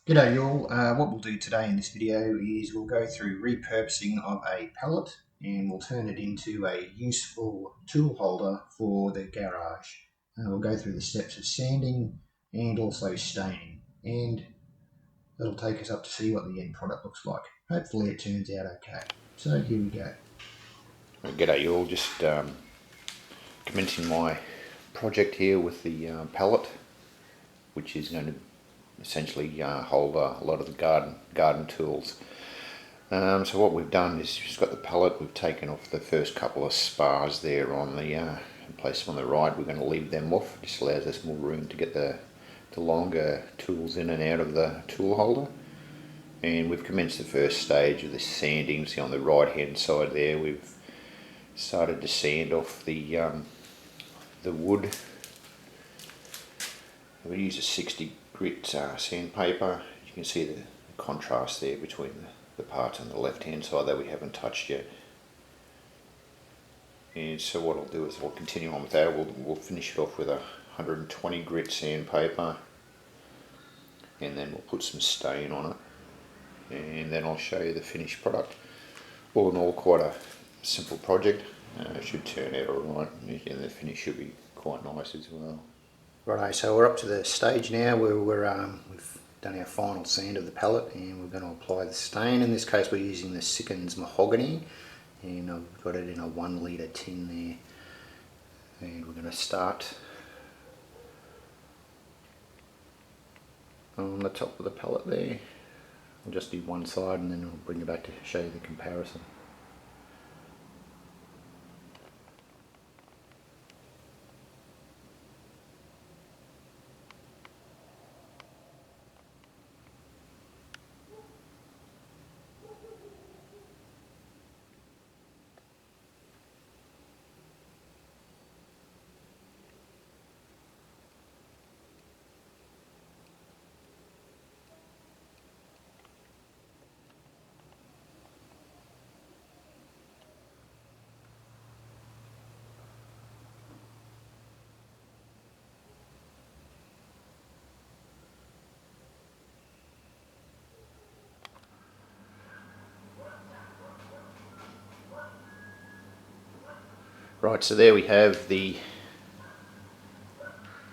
G'day y'all, what we'll do today in this video is we'll go through repurposing of a pallet and we'll turn it into a useful tool holder for the garage. We'll go through the steps of sanding and also staining, and that'll take us up to see what the end product looks like. Hopefully it turns out okay. So here we go. G'day you all, just commencing my project here with the pallet, which is going to essentially hold a lot of the garden tools. So what we've done is just got the pallet, we've taken off the first couple of spars there on the place on the right. We're going to leave them off. It just allows us more room to get the longer tools in and out of the tool holder. And we've commenced the first stage of the sanding. See on the right hand side there, we've started to sand off the wood. We use a 60 grit sandpaper. You can see the contrast there between the parts on the left hand side that we haven't touched yet. And so what I'll do is we'll continue on with that. We'll finish it off with a 120 grit sandpaper, and then we'll put some stain on it, and then I'll show you the finished product. All in all, quite a simple project. It should turn out alright, and the finish should be quite nice as well. Righto, so we're up to the stage now where we've done our final sand of the pallet and we're going to apply the stain. In this case we're using the Sickens mahogany, and I've got it in a 1 litre tin there, and we're going to start on the top of the pallet there. I'll just do one side and then I'll bring it back to show you the comparison. Right, so there we have the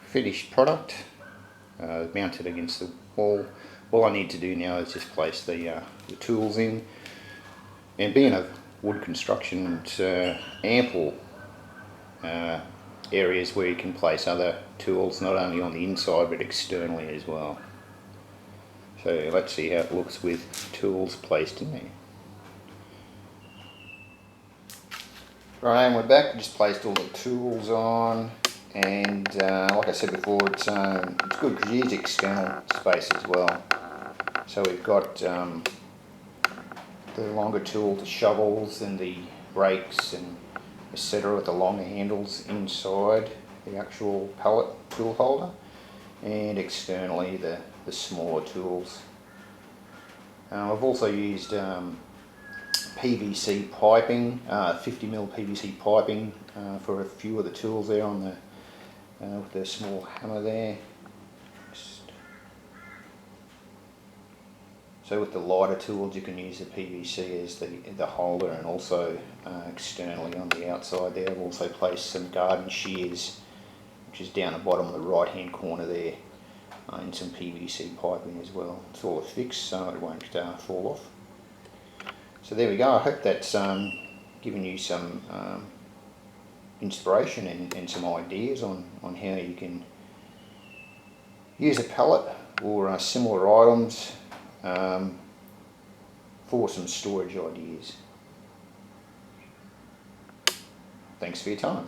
finished product mounted against the wall. All I need to do now is just place the tools in, and being a wood construction, it's ample areas where you can place other tools, not only on the inside but externally as well. So let's see how it looks with tools placed in there. Right, and we're back. We just placed all the tools on, and like I said before, it's good because you use external space as well. So we've got the longer tool, the shovels and the rakes and etc. with the longer handles inside the actual pallet tool holder, and externally the smaller tools. I've also used PVC piping, 50mm PVC piping for a few of the tools there on the with the small hammer there. So with the lighter tools you can use the PVC as the holder, and also externally on the outside there I've also placed some garden shears, which is down the bottom of the right hand corner there, and some PVC piping as well. It's all fixed so it won't fall off. So there we go. I hope that's given you some inspiration and some ideas on how you can use a pallet or similar items for some storage ideas. Thanks for your time.